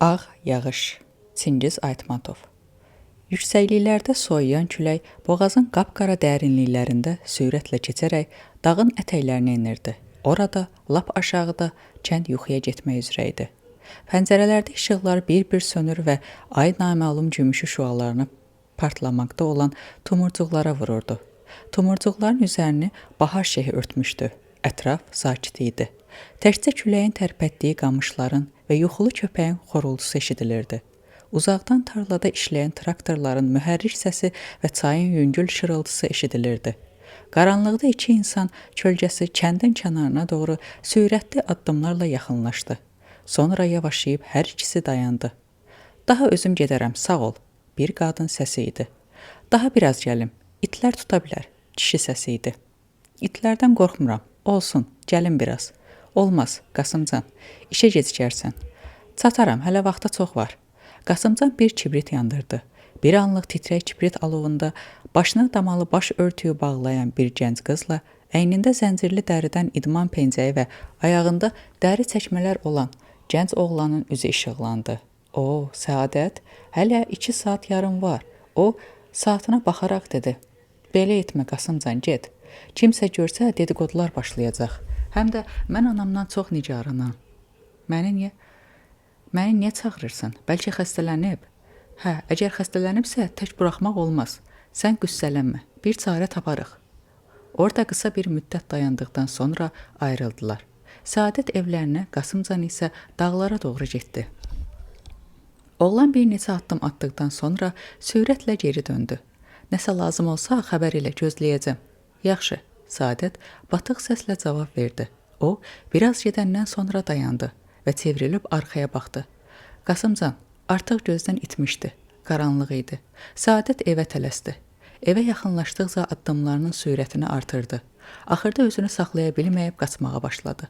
Ağ yağış. Çingiz Aytmatov. Yüksəkliklərdə soyuyan külək boğazın qapqara dərinliklərində sürətlə keçərək dağın ətəklərinə enirdi. Orada, lap aşağıda kənd yuxuya getmək üzrə idi. Pəncərələrdə işıqlar bir-bir sönür və ay naməlum gümüşü şüalarını partlamaqda olan tumurcuqlara vururdu. Tumurcuqların üzərini bahar şehi örtmüşdü. Ətraf sakit idi. Təkcə küləyin tərpətdiyi qamışların və yuxulu köpəyin xorultusu eşidilirdi. Uzaqdan tarlada işləyən traktorların mühərrik səsi və çayın yüngül şırıltısı eşidilirdi. Qaranlıqda iki insan kölgəsi kəndin kənarına doğru sürətli addımlarla yaxınlaşdı. Sonra yavaşlayıb hər ikisi dayandı. Daha özüm gedərəm, sağ ol, bir qadın səsi idi. Daha biraz gəlim, itlər tuta bilər, kişi səsi idi. İtlərdən qorxmuram, olsun, gəlin biraz. Olmaz, Qasımcan, işə gecikərsən. Çataram, hələ vaxta çox var. Qasımcan bir kibrit yandırdı. Bir anlıq titrək kibrit alovunda başına damalı baş örtüyü bağlayan bir gənc qızla, əynində zəncirli dəridən idman pencəyi və ayağında dəri çəkmələr olan gənc oğlanın üzü işıqlandı. O, Səadət, hələ 2 saat yarım var. O, saatına baxaraq dedi. Belə etmə, Qasımcan, get. Kimsə görsə dedikodular başlayacaq. Həm də mən anamdan çox nigaranam. Məni niyə çağırırsan? Bəlkə xəstələnib? Hə, əgər xəstələnibsə tək buraxmaq olmaz. Sən qüssələnmə, bir çarə taparıq. Orada qısa bir müddət dayandıqdan sonra ayrıldılar. Səadət evlərinə, Qasımcan isə dağlara doğru getdi. Oğlan bir neçə addım atdıqdan sonra sürətlə geri döndü. Nəsə lazım olsa xəbər elə, gözləyəcəm. Yaxşı, Səadət batıq səslə cavab verdi. O, biraz gedəndən sonra dayandı və çevrilib arxaya baxdı. Qasımcan artıq gözdən itmişdi. Qaranlıq idi. Səadət evə tələsdi. Evə yaxınlaşdıqca addımlarının sürətini artırdı. Axırda özünü saxlaya bilməyib qaçmağa başladı.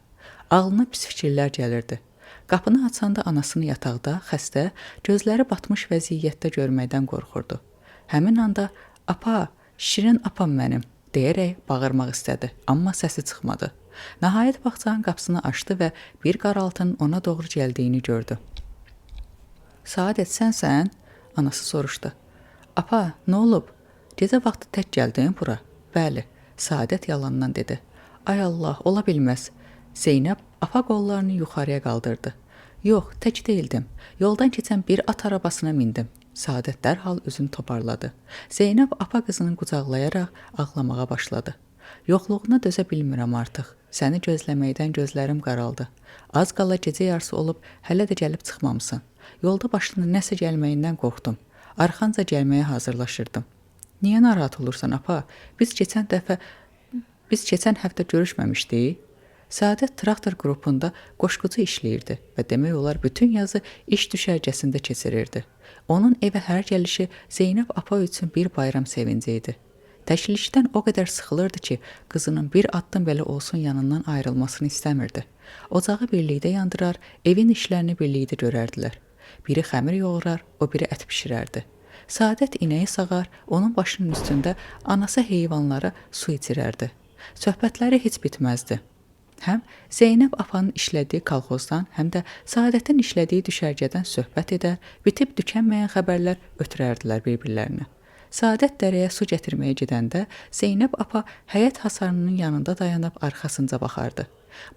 Ağlına pis fikirlər gəlirdi. Qapını açanda anasını yataqda, xəstə, gözləri batmış vəziyyətdə görməkdən qorxurdu. Həmin anda, apa, şirin apam mənim, deyərək bağırmaq istədi, amma səsi çıxmadı. Nəhayət bağçanın qapısını açdı və bir qaraltının ona doğru gəldiyini gördü. Səadət, sənsən? Anası soruşdu. Apa, nə olub? Gecə vaxtı tək gəldin bura? Bəli, Səadət yalandan dedi. Ay Allah, ola bilməz. Zeynəb apa qollarını yuxarıya qaldırdı. Yox, tək deyildim. Yoldan keçən bir at arabasına mindim. Səadət dərhal üzünü toparladı. Zeynəb apa qızını qucaqlayaraq ağlamağa başladı. Yoxluğuna dözə bilmirəm artıq. Səni gözləməkdən gözlərim qaraldı. Az qala gecə yarısı olub, hələ də gəlib çıxmamısan. Yolda başına nəsə gəlməyindən qorxdum. Arxanca gəlməyə hazırlaşırdım. Niyə narahat olursan, apa? Biz keçən həftə görüşməmişdik. Səadət traktor qrupunda qoşqucu işləyirdi və demək olar bütün yazı iş düşərgəsində keçirirdi. Onun evə hər gəlişi Zeynəb apa üçün bir bayram sevinci idi. Təşvişdən o qədər sıxılırdı ki, qızının bir addım belə olsun yanından ayrılmasını istəmirdi. Ocağı birlikdə yandırar, evin işlərini birlikdə görərdilər. Biri xəmir yoğurar, o biri ət bişirərdi. Səadət inəyi sağar, onun başının üstündə anası heyvanlara su içirərdi. Söhbətləri heç bitməzdi. Həm Zeynəb apanın işlədiyi kolxozdan, həm də Səadətin işlədiyi düşərgədən söhbət edər, bitib tükənməyən xəbərlər ötürərdilər bir-birlərinə. Səadət dərəyə su gətirməyə gedəndə Zeynəb apa həyət hasarının yanında dayanıb arxasınca baxardı.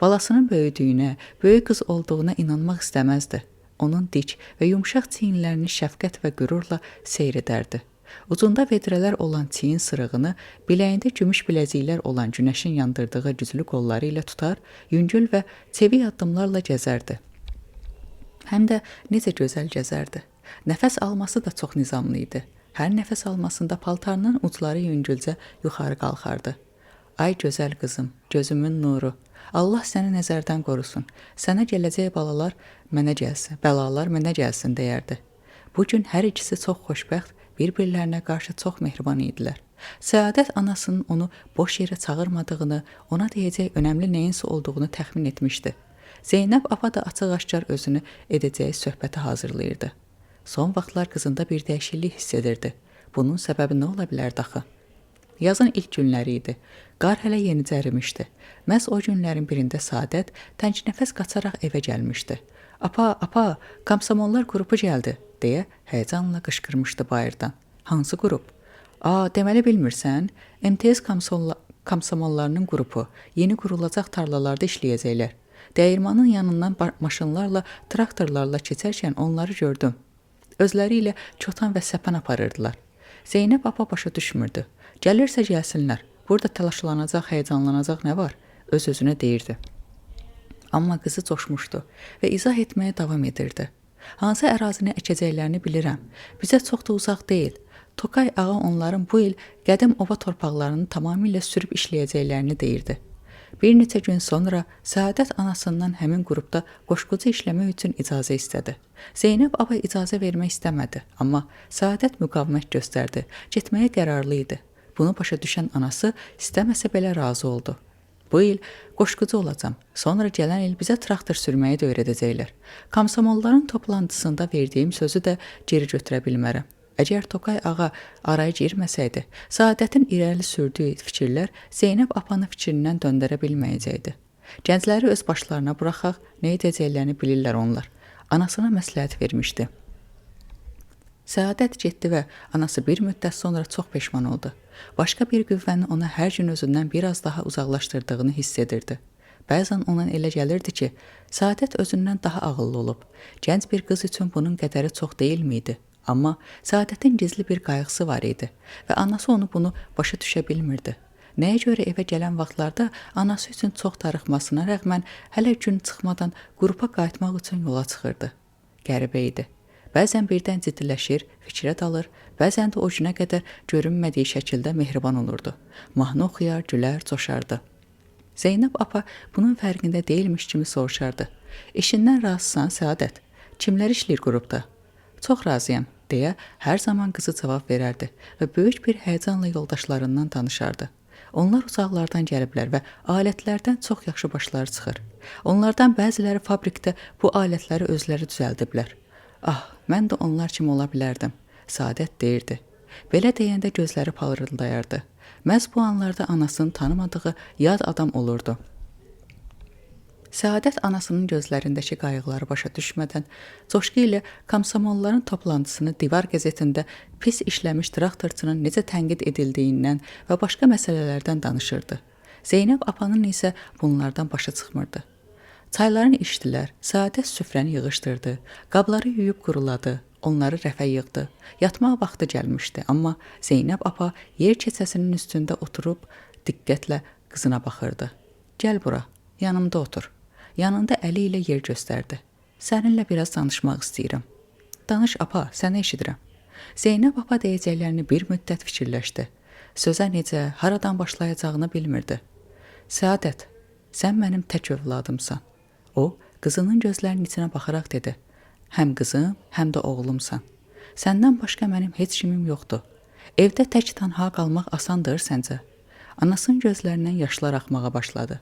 Balasının böyüdüyünə, böyük qız olduğuna inanmaq istəməzdi. Onun dik və yumşaq çiyinlərini şəfqət və qürurla seyr edərdi. Ucunda vedrələr olan çiyin sırığını, biləyində gümüş biləciklər olan günəşin yandırdığı güclü qolları ilə tutar, yüngül və çevik addımlarla gəzərdi. Həm də necə gözəl gəzərdi. Nəfəs alması da çox nizamlı idi. Hər nəfəs almasında paltarının ucları yüngülcə yuxarı qalxardı. Ay gözəl qızım, gözümün nuru, Allah səni nəzərdən qorusun, sənə gələcək balalar mənə gəlsin, bəlalar mənə gəlsin deyərdi. Bugün hər ikisi çox xoşbəxt, bir-birlərinə qarşı çox mehriban idilər. Səadət anasının onu boş yerə çağırmadığını, ona deyəcək önəmli nəyinsə olduğunu təxmin etmişdi. Zeynəb apa da açıq-aşkar özünü edəcəyi söhbəti hazırlayırdı. Son vaxtlar qızında bir dəyişiklik hiss edirdi. Bunun səbəbi nə ola bilərdi axı? Yazın ilk günləri idi. Qar hələ yenicə ərimişdi. Məhz o günlərin birində Səadət təngnəfəs qaçaraq evə gəlmişdi. "Apa, apa, komsomollar qrupu gəldi" deyə həyəcanla qışqırmışdı bayırdan. "Hansı qrup?" Deməli bilmirsən? MTS komsomollarının qrupu yeni qurulacaq tarlalarda işləyəcəklər. Dəyirmanın yanından maşınlarla, traktorlarla keçərkən onları gördüm. Özləri ilə çotan və səpən aparırdılar. Zeynəb apa başa düşmürdü. Gəlirsə gəlsinlər. Burada təlaşlanacaq, həyəcanlanacaq nə var? Öz-özünə deyirdi. Amma qızı coşmuşdu və izah etməyə davam edirdi. Hansı ərazini əkəcəklərini bilirəm. Bizə çox da uzaq deyil. Tokay ağa onların bu il qədim ova torpaqlarını tamamilə sürüb işləyəcəklərini deyirdi. Bir neçə gün sonra Səadət anasından həmin qrupda qoşqucu işləmək üçün icazə istədi. Zeynəb aba icazə vermək istəmədi, amma Səadət müqavimət göstərdi, getməyə qərarlı idi. Bunu başa düşən anası istəməsə belə razı oldu. Bu il qoşqucu olacam, sonra gələn il bizə traktor sürməyi də öyrədəcəklər. Komsomolların toplantısında verdiyim sözü də geri götürə bilmərəm. Əgər Tokay ağa araya girməsəydi, Səadətin irəli sürdüyü fikirlər Zeynəb apanı fikrindən döndərə bilməyəcəkdi. Gəncləri öz başlarına buraxaq, nə edəcəklərini bilirlər onlar. Anasına məsləhət vermişdi. Səadət getdi və anası bir müddət sonra çox peşman oldu. Başqa bir qüvvənin ona hər gün özündən biraz daha uzaqlaşdırdığını hiss edirdi. Bəzən ona elə gəlirdi ki, Səadət özündən daha ağıllı olub. Gənc bir qız üçün bunun qədəri çox deyilmiydi. Amma Səadətin gizli bir qayğısı var idi və anası bunu başa düşə bilmirdi. Nəyə görə evə gələn vaxtlarda anası üçün çox darıxmasına rəğmən hələ gün çıxmadan qrupa qayıtmaq üçün yola çıxırdı. Qəribə idi. Bəzən birdən ciddiləşir, fikrə dalır, bəzən də o günə qədər görünmədiyi şəkildə mehriban olurdu. Mahnı oxuyar, gülər, coşardı. Zeynəb apa bunun fərqində deyilmiş kimi soruşardı. "İşindən razısan, Səadət? Kimlər işləyir qrupda?" "Çox razıyam" deyə hər zaman qızı cavab verərdi və böyük bir həyəcanla yoldaşlarından danışardı. Onlar uzaqlardan gəliblər və alətlərdən çox yaxşı başları çıxır. Onlardan bəziləri fabrikdə bu alətləri özləri düzəldiblər. Mən də onlar kimi ola bilərdim, Səadət deyirdi. Belə deyəndə gözləri parıldayardı. Məhz bu anlarda anasını tanımadığı yad adam olurdu. Səadət anasının gözlərindəki qayğıları başa düşmədən, coşqu ilə komsomolların toplantısını Divar qəzetində pis işləmiş traktorçunun necə tənqid edildiyindən və başqa məsələlərdən danışırdı. Zeynəb apanın isə bunlardan başa çıxmırdı. Çaylarını içdilər, Səadət süfrəni yığışdırdı, qabları yuyub quruladı, onları rəfə yığdı. Yatmaq vaxtı gəlmişdi, amma Zeynəb apa yer keçəsinin üstündə oturub diqqətlə qızına baxırdı. "Gəl bura, yanımda otur." Yanında əli ilə yer göstərdi. "Səninlə biraz danışmaq istəyirəm." "Danış apa, səni eşidirəm." Zeynəb apa deyəcəklərini bir müddət fikirləşdi. Sözə necə, haradan başlayacağını bilmirdi. "Səadət, sən mənim tək övladımsan." O, qızının gözlərinin içinə baxaraq dedi. "Həm qızım, həm də oğlumsan. Səndən başqa mənim heç kimim yoxdur. Evdə tək tənha qalmaq asandır səncə?" Anasının gözlərindən yaşlar axmağa başladı.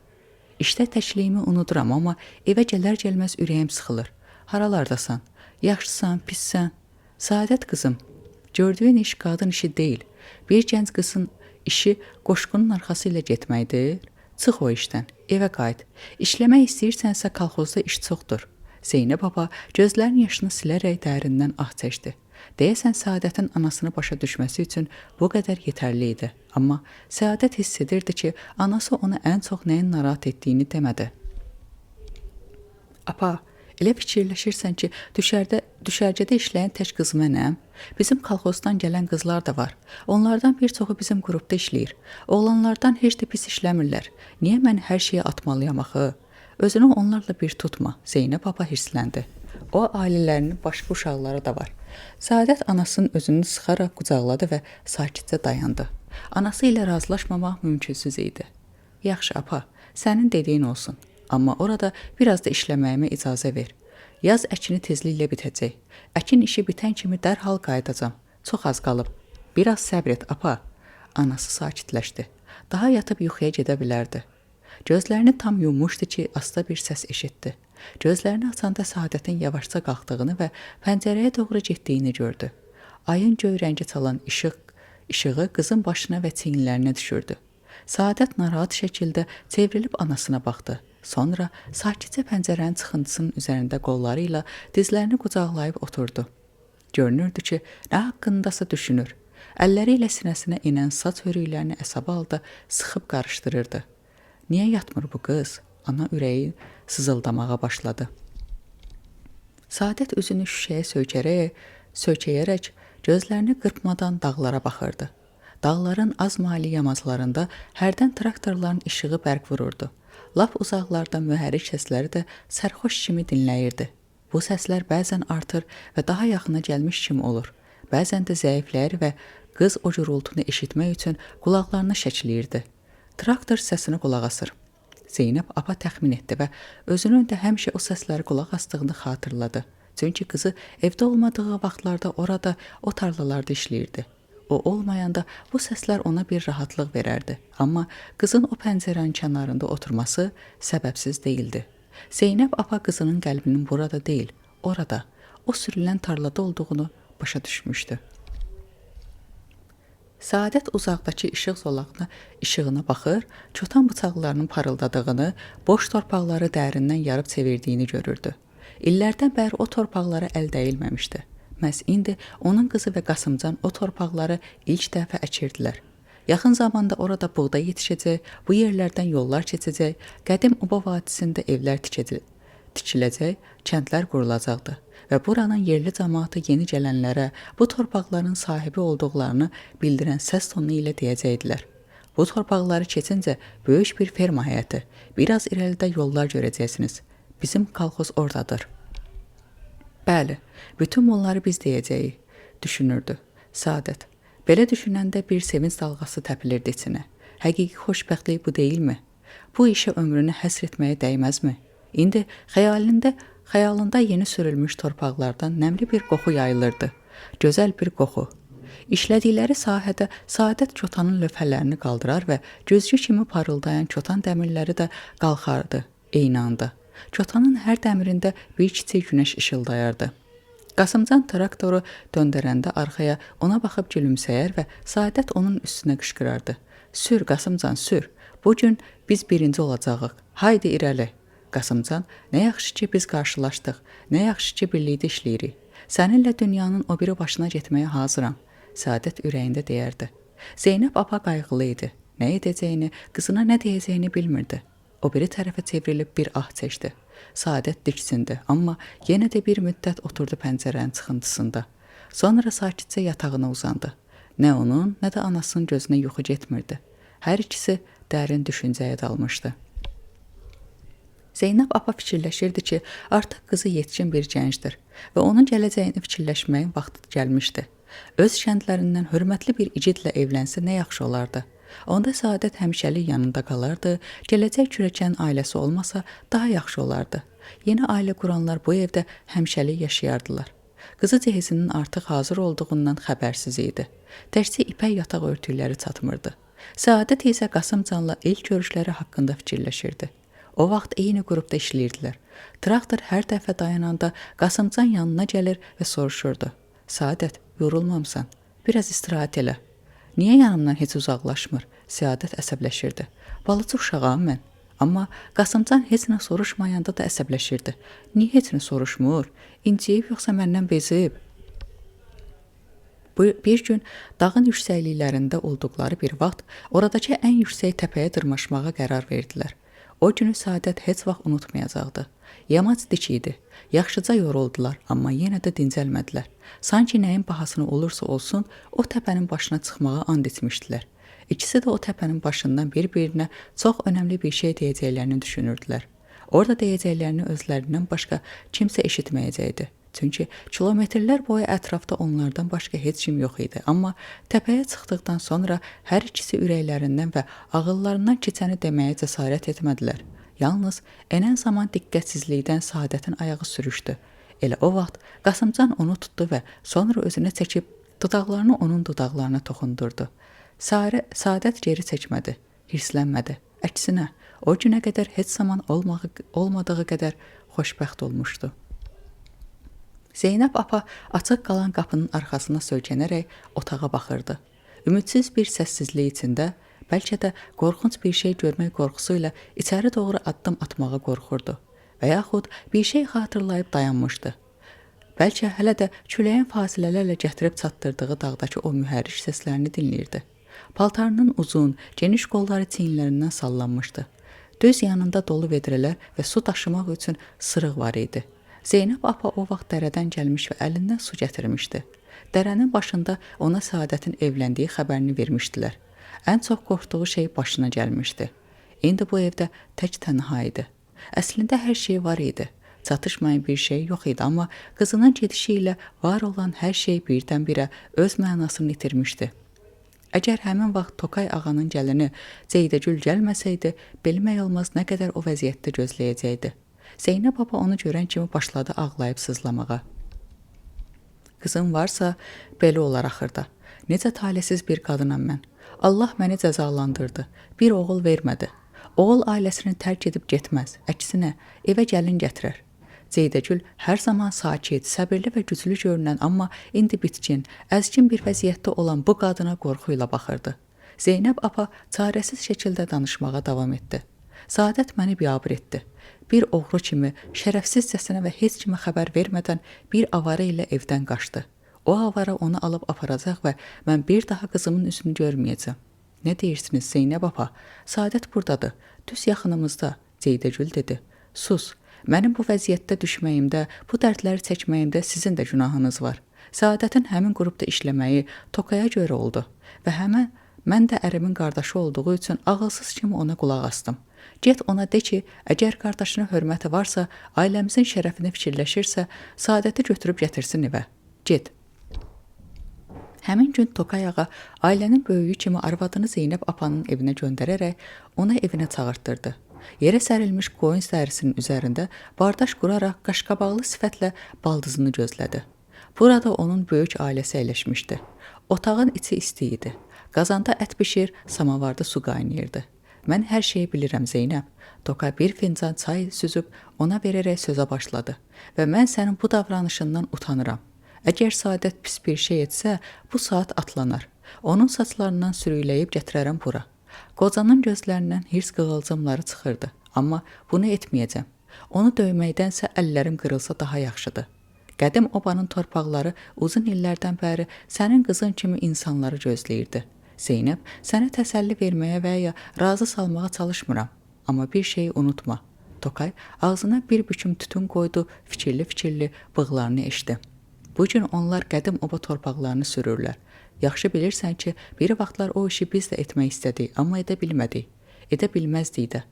"İşdə təkliyimi unuduram, amma evə gələr-gəlməz ürəyim sıxılır. Haralardasan? Yaxşısan, pissən?" "Səadət qızım, gördüyün iş qadın işi deyil. Bir gənc qızın işi qoşqunun arxası ilə getməkdir. Çıx o işdən, evə qayıt. İşləmək istəyirsənsə kolxozda iş çoxdur." Zeynəb baba gözlərinin yaşını silərək dərindən ah çəkdi. Deyəsən Səadətin anasını başa düşməsi üçün bu qədər yetərli idi. Amma Səadət hiss edirdi ki, anası ona ən çox nəyin narahat etdiyini demədi. "Apa, elə fikirləşirsən ki, düşərgədə işləyən tək qız mənəm? Bizim kolxozdan gələn qızlar da var. Onlardan bir çoxu bizim qrupda işləyir. Oğlanlardan heç də pis işləmirlər. Niyə mən hər şeyi atmalıyam axı?" "Özünü onlarla bir tutma." Zeynəb baba hirsləndi. O ailələrinin başqa uşaqları da var. Səadət anasının özünü sıxaraq qucaqladı və sakitcə dayandı. Anası ilə razılaşmamaq mümkünsüz idi. "Yaxşı apa, sənin dediyin olsun. Amma orada biraz da işləməyimə icazə ver. Yaz əkini tezliklə bitəcək. Əkin işi bitən kimi dərhal qayıdacam. Çox az qalıb. Biraz səbr et apa." Anası sakitləşdi. Daha yatıb yuxuya gedə bilərdi. Gözlərini tam yummuşdu ki, asta bir səs eşitdi. Gözlərini açanda Səadətin yavaşca qalxdığını və pəncərəyə doğru getdiyini gördü. Ayın göy rəngi çalan işığı qızın başına və çiyinlərinə düşürdü. Səadət narahat şəkildə çevrilib anasına baxdı. Sonra sakitcə pəncərənin çıxıntısının üzərində qolları ilə dizlərini qucaqlayıb oturdu. Görünürdü ki, nə haqqındasa düşünür. Əlləri ilə sinəsinə inən saç hörüklərini əsəbi halda sıxıb qarışdırırdı. Niyə yatmır bu qız? Ana ürəyi sızıldamağa başladı. Saadət üzünü şüşəyə söykəyərək gözlərini qırpmadan dağlara baxırdı. Dağların az mali yamaclarında hərdən traktorların işığı bərq vururdu. Lap uzaqlarda mühərrik səsləri də sərxoş kimi dinləyirdi. Bu səslər bəzən artır və daha yaxına gəlmiş kimi olur. Bəzən də zəifləyir və qız o gürultunu eşitmək üçün qulaqlarını şəkləyirdi. Traktor səsini qulaq asır. Zeynəb apa təxmin etdi və özünün də həmişə o səsləri qulaq asdığını xatırladı. Çünki qızı evdə olmadığı vaxtlarda orada o tarlalarda işləyirdi. O olmayanda bu səslər ona bir rahatlıq verərdi. Amma qızın o pəncərənin kənarında oturması səbəbsiz deyildi. Zeynəb apa qızının qəlbinin burada deyil, orada, o sürülən tarlada olduğunu başa düşmüşdü. Saadət uzaqdakı işıq zolağına işığına baxır, çotan bıçaqlarının parıldadığını, boş torpaqları dərindən yarıb çevirdiyini görürdü. İllərdən bəri o torpaqlara əl dəyilməmişdi. Məhz indi onun qızı və Qasımcan o torpaqları ilk dəfə əkirdilər. Yaxın zamanda orada buğday yetişəcək, bu yerlərdən yollar keçəcək, qədim Oba vadisində evlər tikiləcək, kəndlər qurulacaqdı və buranın yerli cəmaatı yeni gələnlərə bu torpaqların sahibi olduqlarını bildirən səs tonu ilə deyəcəkdilər. Bu torpaqları keçincə böyük bir ferma həyəti, biraz irəlidə yollar görəcəksiniz. Bizim kolxoz oradadır. Bəli, bütün bunları biz deyəcəyik, düşünürdü Saadət. Belə düşünəndə bir sevinç dalğası təpilirdi içinə. Həqiqi xoşbəxtlik bu deyilmi? Bu işə ömrünü həsr etməyə dəyməzmi? İndi xəyalında yeni sürülmüş torpaqlardan nəmli bir qoxu yayılırdı. Gözəl bir qoxu. İşlədikləri sahədə Saadət çotanın lövhələrini qaldırar və gözcü kimi parıldayan çotan dəmirləri də qalxardı eyni anda. Çotanın hər dəmirində bir kiçik günəş işıldayardı. Qasımcan traktoru döndərəndə arxaya ona baxıb gülümsəyər və Saadət onun üstünə qışqırardı. Sür Qasımcan, sür. Bugün biz birinci olacağıq. Haydi irəli. Qasımcan, nə yaxşı ki biz qarşılaşdıq. Nə yaxşı ki birlikdə işləyirik. Səninlə dünyanın o biri başına getməyə hazıram. Saadət ürəyində deyərdi. Zeynəb apa qayğılı idi. Nə edəcəyini, qızına nə deyəcəyini bilmirdi. O biri tərəfə çevrilib bir ah çəkdi. Saadət diksindi, amma yenə də bir müddət oturdu pəncərənin çıxıntısında. Sonra sakitcə yatağına uzandı. Nə onun, nə də anasının gözünə yuxu getmirdi. Hər ikisi dərin düşüncəyə dalmışdı. Zeynəb apa fikirləşirdi ki, artıq qızı yetkin bir gəncdir və onun gələcəyini fikirləşməyin vaxtı gəlmişdi. Öz kəndlərindən hörmətli bir igidlə evlənsə nə yaxşı olardı. Onda Saadət həmişəlik yanında qalardı, gələcək kürəkən ailəsi olmasa daha yaxşı olardı. Yeni ailə quranlar bu evdə həmişəlik yaşayardılar. Qızı cehizinin artıq hazır olduğundan xəbərsiz idi. Təkcə ipək yataq örtükləri çatmırdı. Saadət isə Qasımcanla ilk görüşləri haqqında fikirləşirdi. O vaxt eyni qrupda işləyirdilər. Traktor hər dəfə dayananda Qasımcan yanına gəlir və soruşurdu. Saadət, yorulmamısan, biraz istirahət elə. Niyə yanımdan heç uzaqlaşmır? Saadət əsəbləşirdi. Balaca uşağam mən. Amma Qasımcan heç nə soruşmayanda da əsəbləşirdi. Niyə heç nə soruşmur? İnciyib yoxsa məndən bezib? Bir gün dağın yüksəkliklərində olduqları bir vaxt oradakı ən yüksək təpəyə dırmaşmağa qərar verdilər. O günü Saadət heç vaxt unutmayacaqdı. Yamac dik idi. Yaxşıca yoruldular, amma yenə də dincəlmədilər. Sanki nəyin bahasına olursa olsun, o təpənin başına çıxmağa and etmişdilər. İkisi də o təpənin başından bir-birinə çox önəmli bir şey deyəcəklərini düşünürdülər. Orada deyəcəklərini özlərindən başqa kimsə eşitməyəcəkdi. Çünki kilometrlər boyu ətrafda onlardan başqa heç kim yox idi. Amma təpəyə çıxdıqdan sonra hər ikisi ürəklərindən və ağıllarından keçəni deməyə cəsarət etmədilər. Yalnız enən zaman diqqətsizlikdən Saadətin ayağı sürüşdü. Elə o vaxt Qasımcan onu tutdu və sonra özünə çəkib dodaqlarını onun dodaqlarına toxundurdu. Saadət geri çəkmədi, hirslənmədi. Əksinə, o günə qədər heç zaman olmadığı qədər xoşbəxt olmuşdu. Zeynəb apa açıq qalan qapının arxasına söykənərək otağa baxırdı. Ümidsiz bir səssizlik içində Bəlkə də qorxunc bir şey görmək qorxusu ilə içəri doğru addım atmağa qorxurdu və yaxud bir şey xatırlayıb dayanmışdı. Bəlkə hələ də küləyin fasilələrlə gətirib çatdırdığı dağdakı o mühərrik səslərini dinləyirdi. Paltarının uzun, geniş qolları çiyinlərindən sallanmışdı. Düz yanında dolu vedrələr və su daşımaq üçün sırıq var idi. Zeynəb apa o vaxt dərədən gəlmiş və əlindən su gətirmişdi. Dərənin başında ona Səadətin evləndiyi xəbərini vermişdilər. Ən çox qorxduğu şey başına gəlmişdi. İndi bu evdə tək tənha idi. Əslində hər şey var idi. Çatışmayan bir şey yox idi, amma qızının gedişi ilə var olan hər şey birdən-birə öz mənasını itirmişdi. Əgər həmin vaxt Tokay ağanın gəlini Ceydəgül gəlməsəydi, bilmək olmaz nə qədər o vəziyyətdə gözləyəcəkdi. Zeynəb baba onu görən kimi başladı ağlayıb sızlamağa. Qızım varsa, belə olar axırda. Necə talihsiz bir qadınam mən. Allah məni cəzalandırdı. Bir oğul vermədi. Oğul ailəsini tərk edib getməz. Əksinə, evə gəlin gətirər. Ceydəgül hər zaman sakit, səbirli və güclü görünən, amma indi bitkin, əzgin bir vəziyyətdə olan bu qadına qorxu ilə baxırdı. Zeynəb apa çarəsiz şəkildə danışmağa davam etdi. Səadət məni biabır etdi. Bir oğru kimi, şərəfsizcəsinə və heç kimə xəbər vermədən bir avara ilə evdən qaçdı. O avara onu alıb aparacaq və mən bir daha qızımın üzünü görməyəcəm. Nə deyirsiniz Zeynəb apa? Səadət buradadır, düz yaxınımızda, Ceydəgül dedi. Sus. Mənim bu vəziyyətdə düşməyimdə, bu dərdləri çəkməyimdə sizin də günahınız var. Səadətin həmin qrupda işləməyi Tokaya görə oldu və həmən mən də ərimin qardaşı olduğu üçün ağılsız kimi ona qulaq astım. Get ona de ki, əgər qardaşına hörməti varsa, ailəmizin şərəfini fikirləşirsə, Səadəti götürüb gətirsin evə. Get. Həmin gün Tokay ağa ailənin böyüyü kimi arvadını Zeynəb apanın evinə göndərərək ona evinə çağırtdırdı. Yerə sərilmiş qoyun sərisinin üzərində bardaş quraraq qaşqabaqlı sifətlə baldızını gözlədi. Burada onun böyük ailəsi əyləşmişdi. Otağın içi isti idi. Qazanda ət bişir, samavarda su qaynayırdı. Mən hər şeyi bilirəm Zeynəb. Tokay bir fincan çay süzüb ona verərək sözə başladı. Və mən sənin bu davranışından utanıram. Əgər Səadət pis bir şey etsə, bu saat atlanar. Onun saçlarından sürükləyib gətirərəm bura. Qocanın gözlərindən hirs qığılcımları çıxırdı. Amma bunu etməyəcəm. Onu döyməkdənsə əllərim qırılsa daha yaxşıdır. Qədim obanın torpaqları uzun illərdən bəri sənin qızın kimi insanları gözləyirdi. Zeynəb, sənə təsəlli verməyə və ya razı salmağa çalışmıram. Amma bir şeyi unutma. Tokay ağzına bir büküm tütün qoydu, fikirli-fikirli bığlarını eşdi. Bu gün onlar qədim oba torpaqlarını sürürlər. Yaxşı bilirsən ki, bir vaxtlar o işi biz də etmək istədik, amma edə bilmədik. Edə bilməzdik də.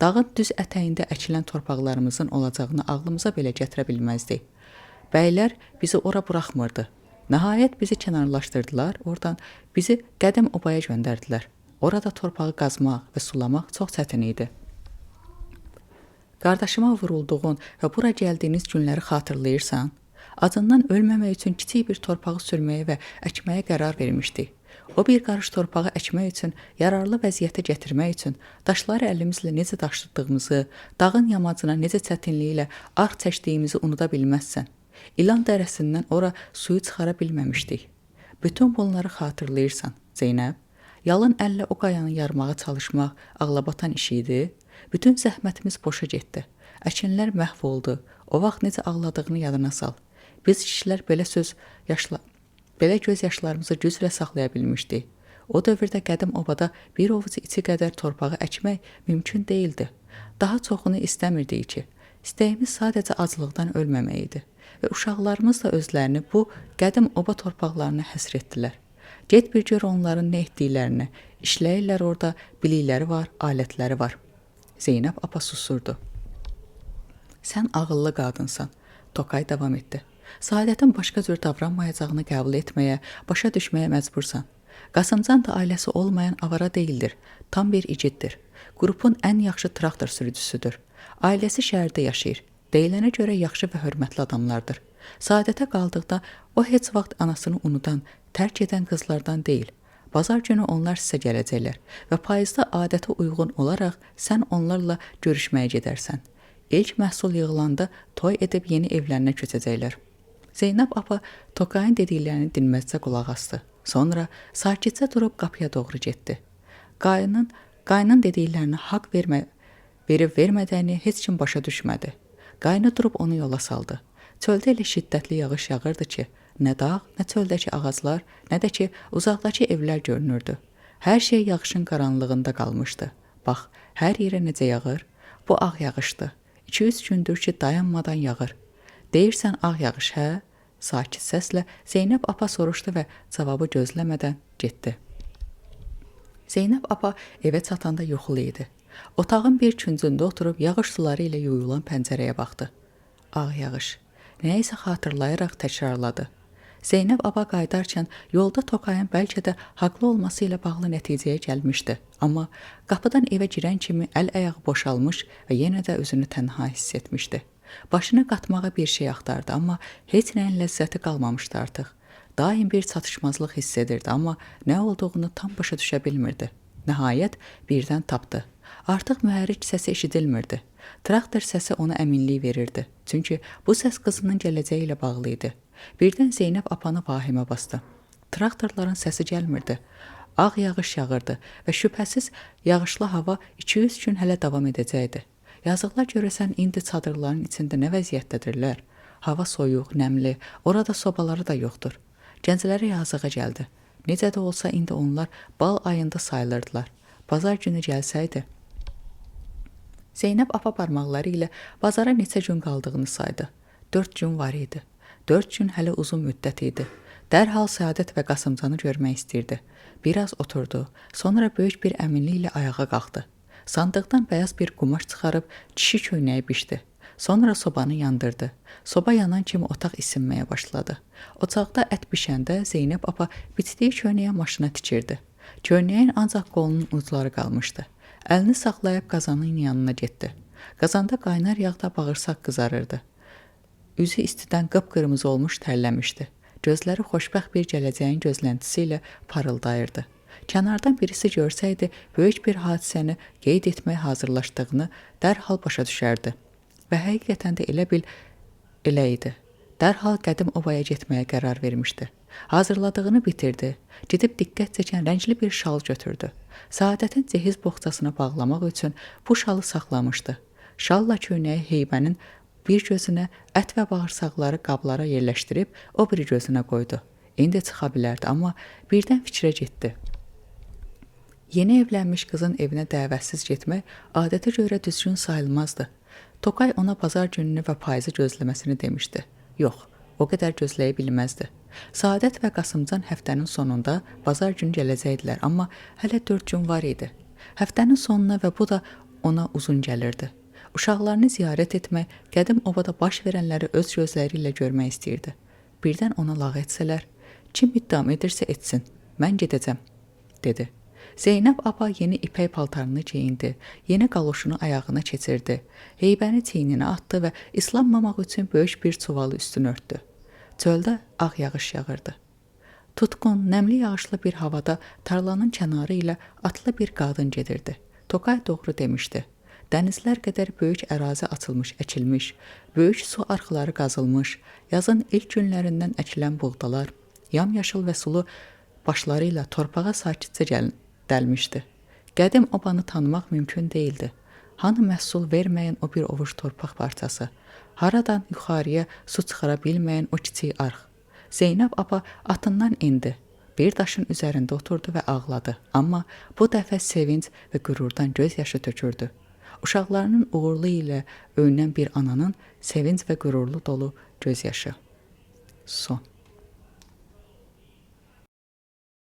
Dağın düz ətəyində əkilən torpaqlarımızın olacağını ağlımıza belə gətirə bilməzdik. Bəylər bizi ora buraxmırdı. Nəhayət bizi kənarlaşdırdılar, oradan bizi qədim obaya göndərdilər. Orada torpağı qazmaq və sulamaq çox çətin idi. Qardaşıma vurulduğun və bura gəldiyiniz günləri xatırlayırsan? Acından ölməmək üçün kiçik bir torpağı sürməyə və əkməyə qərar vermişdik. O bir qarış torpağı əkmək üçün, yararlı vəziyyətə gətirmək üçün daşları əlimizlə necə daşıdığımızı, dağın yamacına necə çətinliklə arx çəkdiyimizi unuda bilməzsən. İlan dərəsindən ora suyu çıxara bilməmişdik. Bütün bunları xatırlayırsan, Zeynəb. Yalın əllə o qayanı yarmağa çalışmaq ağlabatan iş idi. Bütün zəhmətimiz boşa getdi. Əkinlər məhv oldu. O vaxt necə ağladığını yadına sal. Biz kişilər belə göz yaşlarımızı güclə saxlaya bilmişdik. O dövrdə qədim obada bir ovuc içi qədər torpağı əkmək mümkün değildi. Daha çoxunu istəmirdik ki, istəyimiz sadəcə aclıqdan ölməmək idi. Və uşaqlarımız da özlərini bu qədim oba torpaqlarına həsr etdilər. Get bir gör onların nə etdiklərini, işləyirlər orada, bilikləri var, alətləri var. Zeynəb apa susurdu. Sən ağıllı qadınsan, Tokay davam etdi. Səadətin başqa cür davranmayacağını qəbul etməyə, başa düşməyə məcbursan. Qasımcan da ailəsi olmayan avara deyildir, tam bir igiddir. Qrupun ən yaxşı traktor sürücüsüdür. Ailəsi şəhərdə yaşayır. Deyilənə görə yaxşı və hörmətli adamlardır. Səadətə qaldıqda o heç vaxt anasını unudan, tərk edən qızlardan deyil. Bazar günü onlar sizə gələcəklər və payızda adətə uyğun olaraq sən onlarla görüşməyə gedərsən. İlk məhsul yığılanda toy edib yeni evlərinə köçəcəklər. Zeynəb apa Tokayın dediklərini dinməzcə qulaq asdı. Sonra sakitcə durub qapıya doğru getdi. Qayının dediklərinə haqq verib vermədiyini heç kim başa düşmədi. Qayını durub onu yola saldı. Çöldə elə şiddətli yağış yağırdı ki, nə dağ, nə çöldəki ağaclar, nə də ki, uzaqdakı evlər görünürdü. Hər şey yağışın qaranlığında qalmışdı. Bax, hər yerə necə yağır? Bu ağ yağışdı. 2-3 gündür ki, dayanmadan yağır. Deyirsən ağ yağış, hə? Sakit səslə Zeynəb apa soruşdu və cavabı gözləmədən getdi. Zeynəb apa evə çatanda yuxulu idi. Otağın bir küncündə oturub yağış suları ilə yuyulan pəncərəyə baxdı. Ağ yağış. Nəyisə xatırlayaraq təkrarladı. Zeynəb apa qayıdarkən yolda Tokayın bəlkə də haqlı olması ilə bağlı nəticəyə gəlmişdi. Amma qapıdan evə girən kimi əl-ayağı boşalmış və yenə də özünü tənha hiss etmişdi. Başını qatmağa bir şey axtardı, amma heç nəyin ləzzəti qalmamışdı artıq. Daim bir çatışmazlıq hiss edirdi, amma nə olduğunu tam başa düşə bilmirdi. Nəhayət birdən tapdı. Artıq mühərrik səsi eşidilmirdi. Traktor səsi ona əminlik verirdi. Çünki bu səs qızının gələcəyi ilə bağlı idi. Birdən Zeynəb apanı vahimə bastı. Traktorların səsi gəlmirdi. Ağ yağış yağırdı və şübhəsiz yağışlı hava 2-3 gün hələ davam edəcəkdi. Yazıqlar görəsən indi çadırların içində nə vəziyyətdədirlər? Hava soyuq, nəmli, orada sobaları da yoxdur. Gənclərə yazığa gəldi. Necə də olsa indi onlar bal ayında sayılırdılar. Bazar günü gəlsəydi. Zeynəb apa barmaqları ilə bazara neçə gün qaldığını saydı. 4 gün var idi. 4 gün hələ uzun müddət idi. Dərhal Səadət və Qasımcanı görmək istirdi. Biraz oturdu, sonra böyük bir əminliklə ayağa qalxdı. Sandıqdan bəyaz bir qumaş çıxarıb kişi köynəyi biçdi. Sonra sobanı yandırdı. Soba yanan kimi otaq isinməyə başladı. Ocaqda ət bişəndə Zeynəb apa biçdiyi köynəyə maşına tikirdi. Köynəyin ancaq qolunun ucları qalmışdı. Əlini saxlayıb qazanın yanına getdi. Qazanda qaynar yağda bağırsaq qızarırdı. Üzü istidən qıpqırmızı olmuş tərləmişdi. Gözləri xoşbəxt bir gələcəyin gözləntisi ilə parıldayırdı. Kənardan birisi görsəydi, böyük bir hadisəni qeyd etməyə hazırlaşdığını dərhal başa düşərdi. Və həqiqətən də elə idi. Dərhal qədim obaya getməyə qərar vermişdi. Hazırladığını bitirdi. Gedib diqqət çəkən rəngli bir şal götürdü. Səadətin cehiz boxçasına bağlamaq üçün bu şalı saxlamışdı. Şalla köynəyi heybənin bir gözünə, ət və bağırsaqları qablara yerləşdirib o biri gözünə qoydu. İndi çıxa bilərdi, amma birdən fikrə getdi. Yeni evlənmiş qızın evinə dəvətsiz getmək adətə görə düzgün sayılmazdı. Tokay ona bazar gününü və payızı gözləməsini demişdi. Yox, o qədər gözləyə bilməzdi. Səadət və Qasımcan həftənin sonunda bazar günü gələcəkdilər, amma hələ 4 gün var idi. Həftənin sonuna və bu da ona uzun gəlirdi. Uşaqlarını ziyarət etmək, qədim obada baş verənləri öz gözləri ilə görmək istəyirdi. Birdən ona lağ etsələr, kim iddam edirsə etsin, mən gedəcəm, dedi. Zeynəb apa yeni ipək paltarını geyindi, yeni qaloşunu ayağına keçirdi, heybəni çiyninə atdı və islanmamaq üçün böyük bir çuvalı üstünü örtdü. Çöldə ağ yağış yağırdı. Tutqun, nəmli yağışlı bir havada tarlanın kənarı ilə atlı bir qadın gedirdi. Tokay doğru demişdi. Dənizlər qədər böyük ərazi açılmış, əkilmiş, böyük su arxları qazılmış, yazın ilk günlərindən əkilən buğdalar, yamyaşıl və sulu başları ilə torpağa sakitcə dəlmişdi. Qədim obanı tanımaq mümkün değildi. Hanı məhsul verməyən o bir ovuc torpaq parçası, haradan yuxarıya su çıxara bilməyən o kiçik arx. Zeynəb apa atından indi, bir daşın üzərində oturdu və ağladı. Amma bu dəfə sevinç və qürurdan göz yaşı tökürdü. Uşaqlarının uğurlu ilə öyünən bir ananın sevinç və qürurlu dolu göz yaşı. Son.